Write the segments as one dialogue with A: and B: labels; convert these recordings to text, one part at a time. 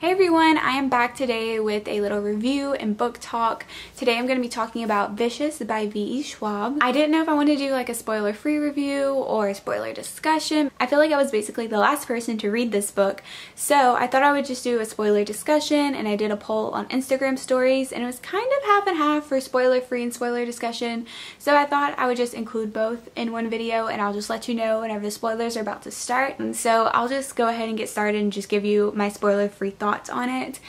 A: Hey everyone, I am back today with a little review and book talk. Today I'm going to be talking about Vicious by V Schwab. I didn't know if I wanted to do like a spoiler-free review or a spoiler discussion. I feel like I was basically the last person to read this book, so I thought I would just do a spoiler discussion, and I did a poll on Instagram stories, and it was kind of half and half for spoiler-free and spoiler discussion, so I thought I would just include both in one video, and I'll just let you know whenever the spoilers are about to start. And so I'll just go ahead and get started and just give you my spoiler-free thoughts on it.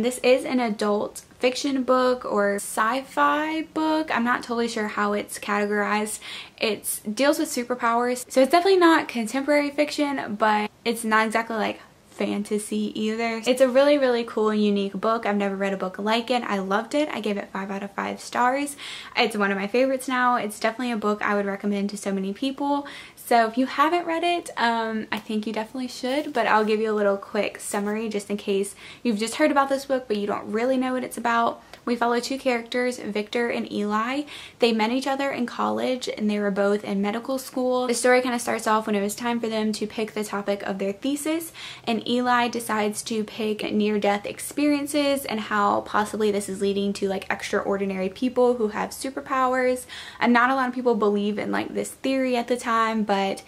A: This is an adult fiction book or sci-fi book. I'm not totally sure how it's categorized. It deals with superpowers, so it's definitely not contemporary fiction, but it's not exactly like fantasy either. It's a really cool and unique book. I've never read a book like it. I loved it. I gave it 5 out of 5 stars. It's one of my favorites now. It's definitely a book I would recommend to so many people. So if you haven't read it, I think you definitely should, but I'll give you a little quick summary just in case you've just heard about this book but you don't really know what it's about. We follow two characters, Victor and Eli. They met each other in college and they were both in medical school. The story kind of starts off when it was time for them to pick the topic of their thesis, and Eli decides to pick near-death experiences and how possibly this is leading to like extraordinary people who have superpowers. And not a lot of people believe in like this theory at the time, but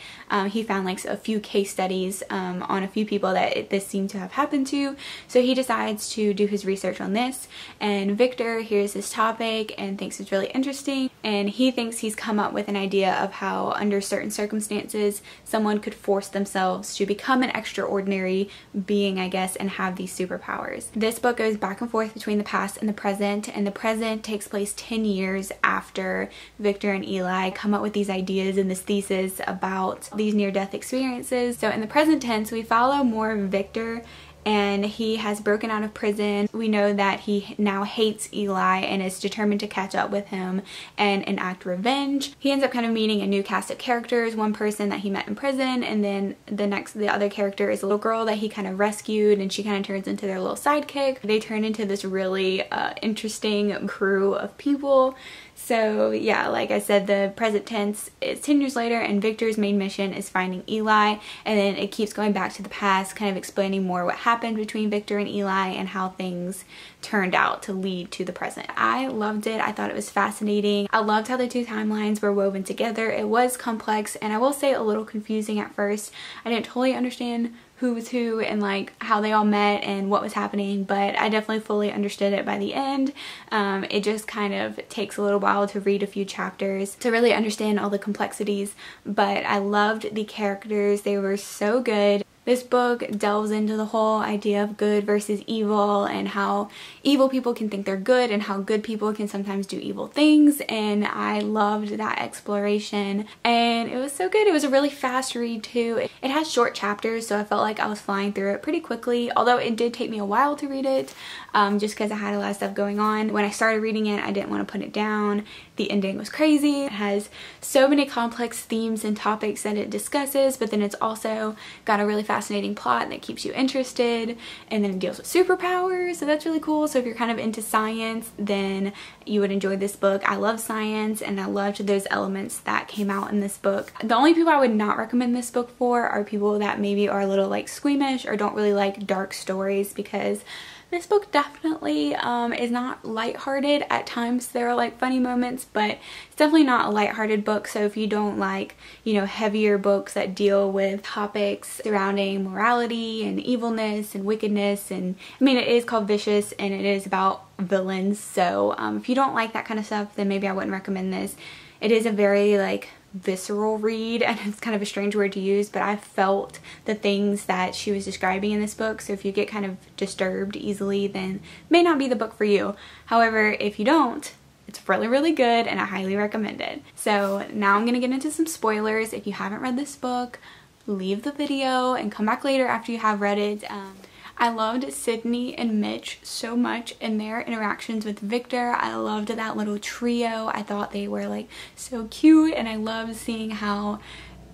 A: he found like a few case studies on a few people that this seemed to have happened to. So he decides to do his research on this, and Victor hears this topic and thinks it's really interesting, and he thinks he's come up with an idea of how under certain circumstances someone could force themselves to become an extraordinary being, I guess, and have these superpowers. This book goes back and forth between the past and the present takes place 10 years after Victor and Eli come up with these ideas and this thesis about these near-death experiences. So in the present tense, we follow more Victor, and he has broken out of prison. We know that he now hates Eli and is determined to catch up with him and enact revenge. He ends up kind of meeting a new cast of characters, one person that he met in prison, and then the other character is a little girl that he kind of rescued, and she kind of turns into their little sidekick. They turn into this really interesting crew of people. So yeah, like I said, the present tense is 10 years later, and Victor's main mission is finding Eli, and then it keeps going back to the past, kind of explaining more what happened between Victor and Eli and how things turned out to lead to the present. I loved it. I thought it was fascinating. I loved how the two timelines were woven together. It was complex, and I will say a little confusing at first. I didn't totally understand who was who and like how they all met and what was happening, but I definitely fully understood it by the end. It just kind of takes a little while to read a few chapters to really understand all the complexities, but I loved the characters. They were so good. This book delves into the whole idea of good versus evil, and how evil people can think they're good and how good people can sometimes do evil things, and I loved that exploration, and it was so good. It was a really fast read too. It has short chapters, so I felt like I was flying through it pretty quickly, although it did take me a while to read it just because I had a lot of stuff going on. When I started reading it, I didn't want to put it down. The ending was crazy. It has so many complex themes and topics that it discusses, but then it's also got a really fascinating plot that keeps you interested, and then it deals with superpowers, so that's really cool. So if you're kind of into science, then you would enjoy this book. I love science, and I loved those elements that came out in this book. The only people I would not recommend this book for are people that maybe are a little like squeamish or don't really like dark stories, because this book definitely is not lighthearted. At times there are like funny moments, but it's definitely not a lighthearted book. So if you don't like, you know, heavier books that deal with topics surrounding morality and evilness and wickedness, and I mean, it is called Vicious and it is about villains. So if you don't like that kind of stuff, then maybe I wouldn't recommend this. It is a very like visceral read, and it's kind of a strange word to use, but I felt the things that she was describing in this book. So if you get kind of disturbed easily, then it may not be the book for you. However, if you don't, it's really good, and I highly recommend it. So now I'm gonna get into some spoilers. If you haven't read this book, leave the video and come back later after you have read it. I loved Sydney and Mitch so much in their interactions with Victor. I loved that little trio. I thought they were like so cute, and I loved seeing how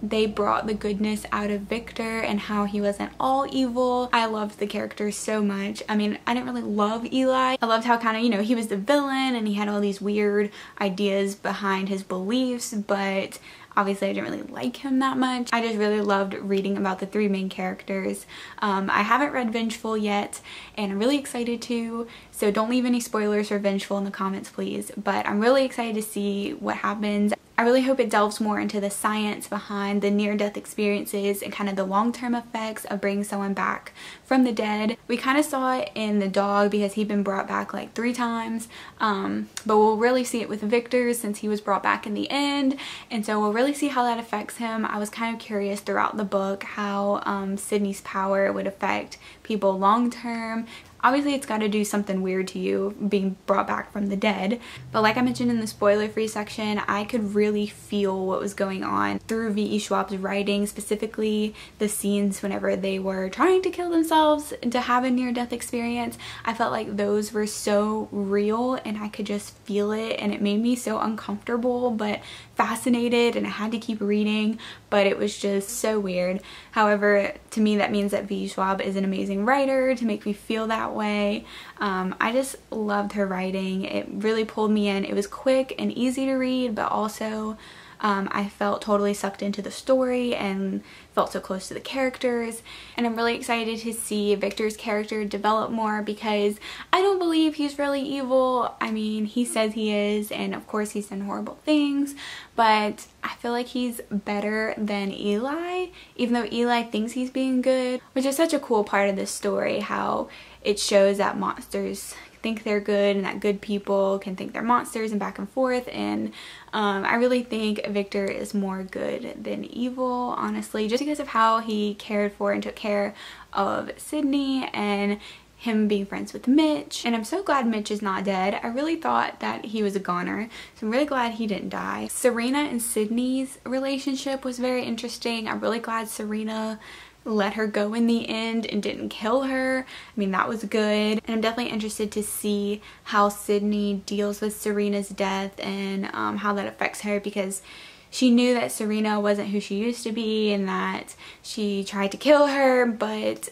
A: they brought the goodness out of Victor and how he wasn't all evil. I loved the characters so much. I mean, I didn't really love Eli. I loved how kind of, you know, he was the villain and he had all these weird ideas behind his beliefs, but Obviously I didn't really like him that much. I just really loved reading about the three main characters. I haven't read Vengeful yet and I'm really excited to, so don't leave any spoilers for Vengeful in the comments please, but I'm really excited to see what happens. I really hope it delves more into the science behind the near-death experiences and kind of the long-term effects of bringing someone back from the dead. We kind of saw it in the dog because he'd been brought back like 3 times, but we'll really see it with Victor since he was brought back in the end, and so we'll really see how that affects him. I was kind of curious throughout the book how Sydney's power would affect people long-term. Obviously it's got to do something weird to you being brought back from the dead, but like I mentioned in the spoiler-free section, I could really feel what was going on through V.E. Schwab's writing, specifically the scenes whenever they were trying to kill themselves to have a near-death experience. I felt like those were so real and I could just feel it, and it made me so uncomfortable but fascinated, and I had to keep reading, but it was just so weird. However, to me that means that V.E. Schwab is an amazing writer to make me feel that way. I just loved her writing. It really pulled me in. It was quick and easy to read, but also I felt totally sucked into the story and felt so close to the characters, and I'm really excited to see Victor's character develop more because I don't believe he's really evil. I mean, he says he is, and of course he's done horrible things, but I feel like he's better than Eli, even though Eli thinks he's being good, which is such a cool part of this story, how it shows that monsters think they're good and that good people can think they're monsters and back and forth, and I really think Victor is more good than evil, honestly, just because of how he cared for and took care of Sydney and him being friends with Mitch. And I'm so glad Mitch is not dead. I really thought that he was a goner, so I'm really glad he didn't die. Serena and Sydney's relationship was very interesting. I'm really glad Serena let her go in the end and didn't kill her. I mean, that was good. And I'm definitely interested to see how Sydney deals with Serena's death and how that affects her, because she knew that Serena wasn't who she used to be and that she tried to kill her, but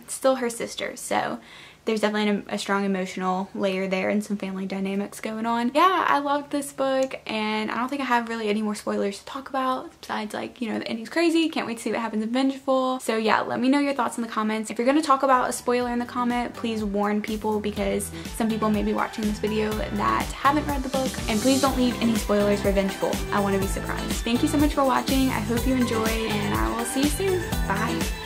A: still her sister. So there's definitely a strong emotional layer there and some family dynamics going on. Yeah, I loved this book, and I don't think I have really any more spoilers to talk about besides, like, you know, the ending's crazy. Can't wait to see what happens in Vengeful. So yeah, let me know your thoughts in the comments. If you're going to talk about a spoiler in the comment, please warn people, because some people may be watching this video that haven't read the book. And please don't leave any spoilers for Vengeful. I want to be surprised. Thank you so much for watching. I hope you enjoyed, and I will see you soon. Bye.